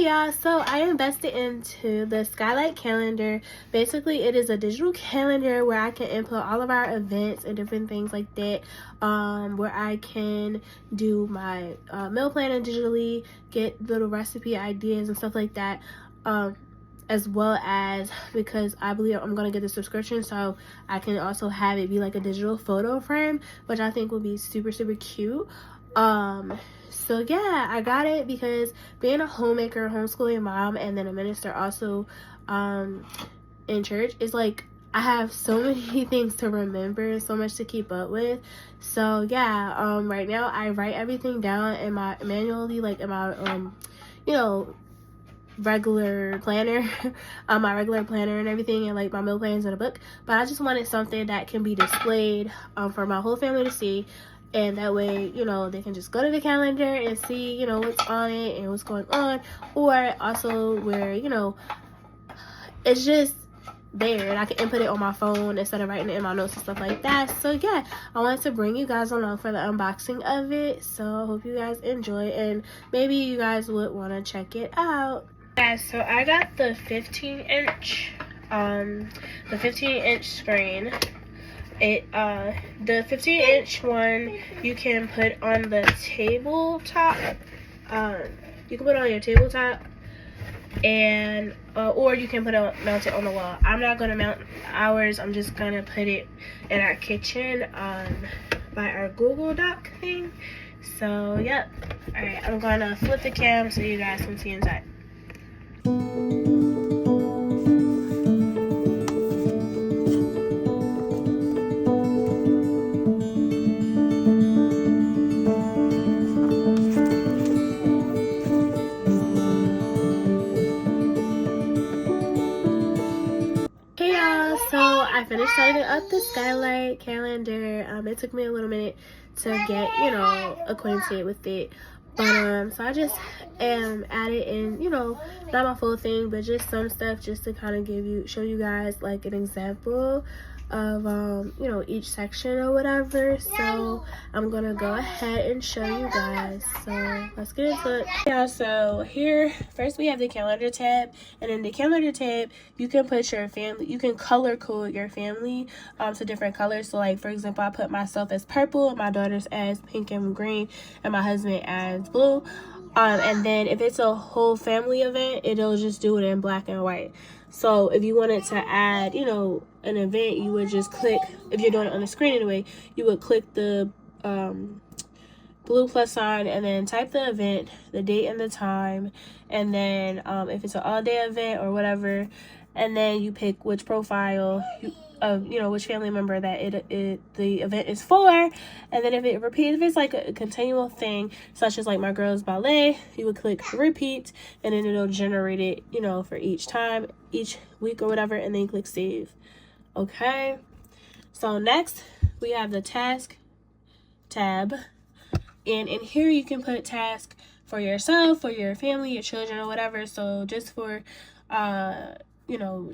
y'all, so I invested into the Skylight calendar. Basically, it is a digital calendar where I can input all of our events and different things like that, where I can do my meal planning digitally, get little recipe ideas and stuff like that, as well as, because I believe I'm going to get the subscription, so I can also have it be like a digital photo frame, which I think will be super cute. So yeah, I got it because being a homemaker, homeschooling mom, and then a minister also in church, is like I have so many things to remember and so much to keep up with. So yeah, right now I write everything down in my manually, like in my regular planner, my regular planner and everything, and like my meal plans in a book. But I just wanted something that can be displayed for my whole family to see. And that way, they can just go to the calendar and see, what's on it and what's going on. Or also where, it's just there and I can input it on my phone instead of writing it in my notes and stuff like that. So yeah, I wanted to bring you guys along for the unboxing of it. So I hope you guys enjoy, and maybe you guys would want to check it out. Guys, so I got the 15-inch screen. The 15-inch one you can put on the tabletop. You can put it on your tabletop, and or you can mount it on the wall. I'm not gonna mount ours. I'm just gonna put it in our kitchen by our Google Doc thing. So yep. All right, I'm gonna flip the cam so you guys can see inside. So I finished setting up the Skylight calendar. It took me a little minute to get, acquainted with it. But so I just added in, not my full thing, but just some stuff just to kind of show you guys like an example of each section or whatever. So I'm gonna go ahead and show you guys, so let's get into it. Yeah, so here first we have the calendar tab, and in the calendar tab you can put your family, you can color code your family to different colors. So like for example, I put myself as purple, my daughters as pink and green, and my husband as blue. And then if it's a whole family event, it'll just do it in black and white. So if you wanted to add, an event, you would just click, if you're doing it on the screen anyway, you would click the blue plus sign and then type the event, the date and the time, and then if it's an all-day event or whatever, and then you pick which profile which family member that the event is for. And then if it repeats, if it's like a continual thing, such as like my girls ballet, you would click repeat, and then it'll generate it for each time, each week or whatever, and then you click save. Okay, so next we have the task tab, and in here you can put task for yourself, for your family, your children, or whatever. So just for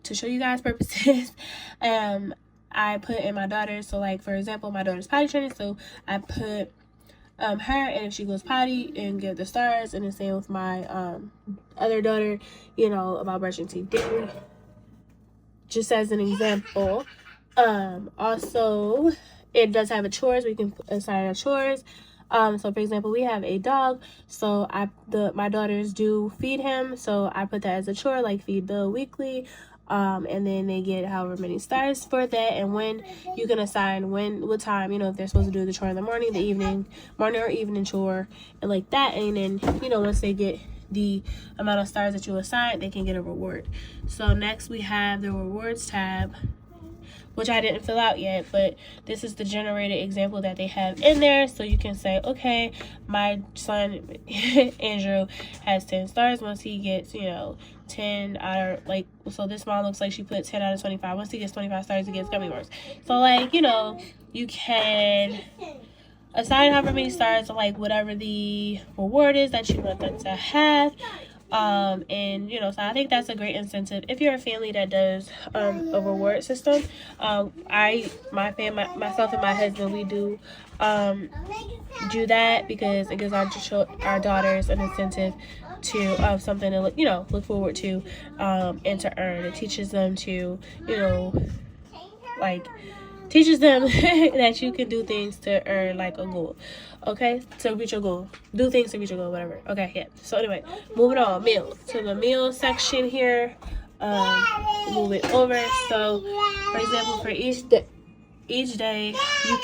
to show you guys purposes, I put in my daughter. So like for example, my daughter's potty training, so I put her, and if she goes potty, and give the stars. And the same with my other daughter, about brushing teeth daily, just as an example. Also it does have a chores, we can assign a chores. So for example, we have a dog, so my daughters do feed him, so I put that as a chore, like feed Bill weekly, and then they get however many stars for that. And when you can assign what time, if they're supposed to do the chore in the morning or evening chore, and like that. And then once they get the amount of stars that you assign, they can get a reward. So next we have the rewards tab, which I didn't fill out yet, but this is the generated example that they have in there. So you can say, okay, my son Andrew has 10 stars. Once he gets 10 out of, like, so this mom looks like she put 10 out of 25. Once he gets 25 stars, he gets gummy worms. So like you can assign however many stars to like whatever the reward is that you want them to have. And so I think that's a great incentive if you're a family that does a reward system. Myself and my husband, we do that because it gives our daughters an incentive to something to look forward to, and to earn. It teaches them to teaches them that you can do things to earn like a goal, okay, to reach your goal, do things to reach your goal, whatever. Okay, yeah. So anyway, moving on, meals. To the meal section here, move it over. So for example, for each day you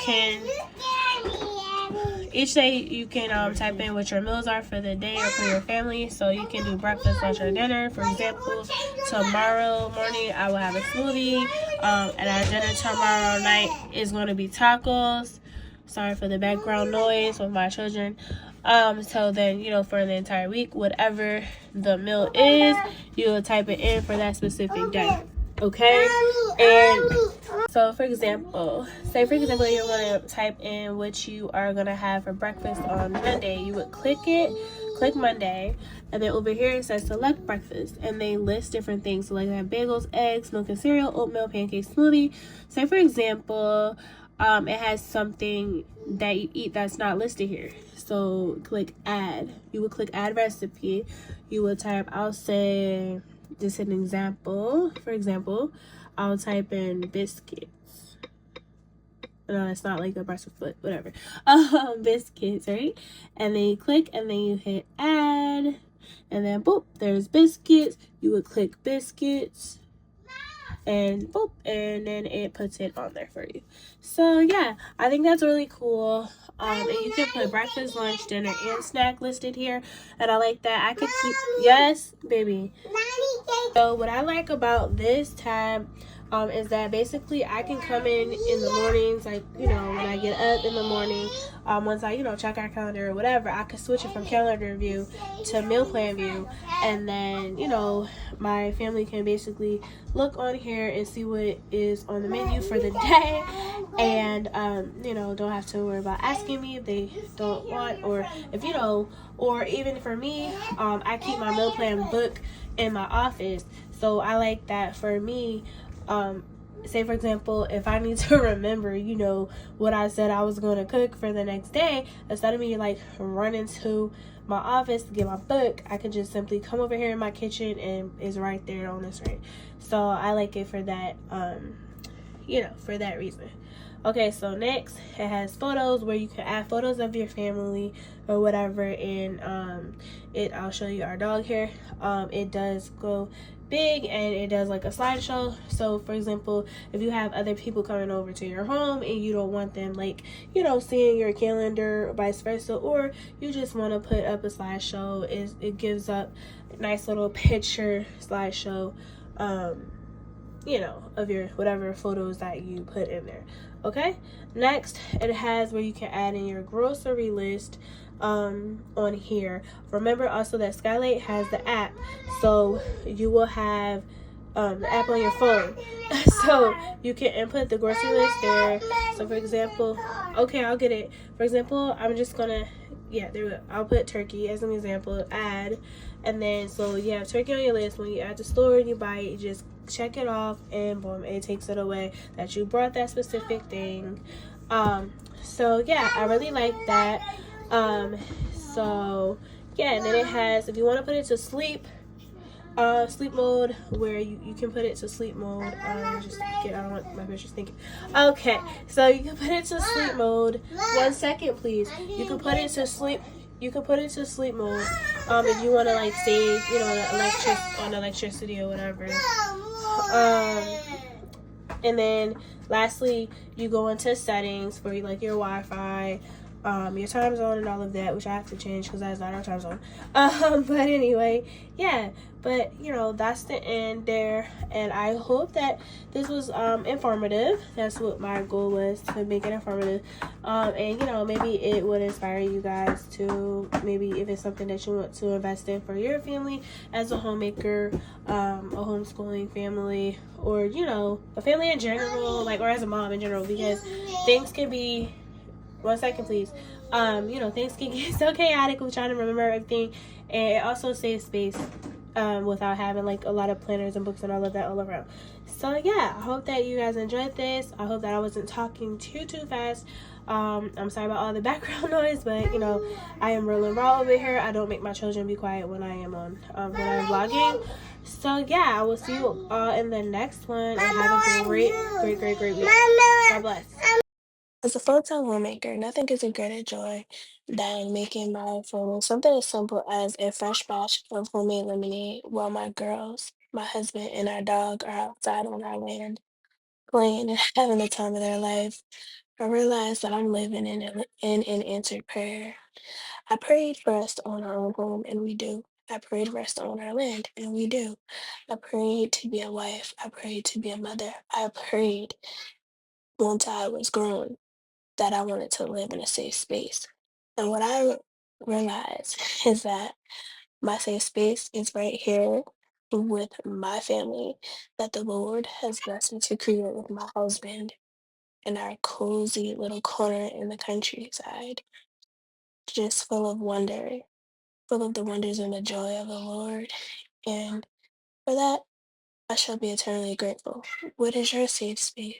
can type in what your meals are for the day or for your family. So you can do breakfast, lunch, or dinner. For example, tomorrow morning I will have a smoothie, and our dinner tomorrow night is going to be tacos. Sorry for the background noise with my children. So then, for the entire week, whatever the meal is, you will type it in for that specific day. Okay? And so for example, you want to type in what you are going to have for breakfast on Monday. You would click Monday, and then over here it says select breakfast, and they list different things. So like they have bagels, eggs, milk and cereal, oatmeal, pancake, smoothie. Say for example, it has something that you eat that's not listed here. So click add. You would click add recipe. You would type, I'll say, just an example. For example, I'll type in biscuits. No, it's not like a breakfast foot, whatever. Biscuits, right? And then you click, and then you hit add, and then boop, there's biscuits. You would click biscuits, and boop, and then it puts it on there for you. So yeah, I think that's really cool. And you can put breakfast, lunch, dinner, and snack listed here, and I like that. I could keep, yes, baby. So what I like about this tab is that basically I can come in the mornings, like, when I get up in the morning, once I, check our calendar or whatever, I could switch it from calendar view to meal plan view, and then, my family can basically look on here and see what is on the menu for the day, and, don't have to worry about asking me if they don't want, or if, or even for me, I keep my meal plan book in my office, so I like that for me. Say for example, if I need to remember, what I said I was going to cook for the next day, instead of me like running to my office to get my book, I could just simply come over here in my kitchen and it's right there on the screen. So I like it for that, for that reason. Okay, so next it has photos, where you can add photos of your family or whatever, and I'll show you our dog here. It does go big, and it does like a slideshow. So for example, if you have other people coming over to your home and you don't want them seeing your calendar or vice versa, or you just want to put up a slideshow, it gives up a nice little picture slideshow of your whatever photos that you put in there. Okay, next it has where you can add in your grocery list on here. Remember also that Skylight has the app, so you will have the app on your phone, so you can input the grocery list there. So for example, okay, I'll get it. For example, I'm just gonna, there we go. I'll put turkey as an example, add, and then so you have turkey on your list. When you add the store and you buy it, you just check it off, and boom, it takes it away that you brought that specific thing. So yeah, I really like that. So yeah, and then it has, if you want to put it to sleep mode, where you can put it to sleep mode. I don't want my pictures thinking. Okay, so you can put it to sleep mode. 1 second, please. You can put it to sleep. You can put it to sleep mode. If you want to save, on electricity or whatever. And then lastly, you go into settings for your Wi-Fi, your time zone and all of that, which I have to change because that's not our time zone. But anyway, yeah, but that's the end there, and I hope that this was informative. That's what my goal was, to make it informative, and maybe it would inspire you guys to, maybe if it's something that you want to invest in for your family as a homemaker, a homeschooling family, or a family in general, or as a mom in general, because things can be, 1 second please, things can get so chaotic with trying to remember everything, and it also saves space without having like a lot of planners and books and all of that all around. So yeah, I hope that you guys enjoyed this. I hope that I wasn't talking too fast. I'm sorry about all the background noise, but you know, I am rolling raw over here. I don't make my children be quiet when I am on when I'm vlogging. So yeah, I will see you all in the next one, and have a great week. God bless. As a full-time homemaker, nothing gives a greater joy than making my family something as simple as a fresh batch of homemade lemonade while my girls, my husband, and our dog are outside on our land playing and having the time of their life. I realize that I'm living in an answered prayer. I prayed for us to own our own home, and we do. I prayed for us to own our land, and we do. I prayed to be a wife. I prayed to be a mother. I prayed once I was grown that I wanted to live in a safe space. And what I realized is that my safe space is right here with my family that the Lord has blessed me to create with my husband in our cozy little corner in the countryside, just full of wonder, full of the wonders and the joy of the Lord. And for that, I shall be eternally grateful. What is your safe space?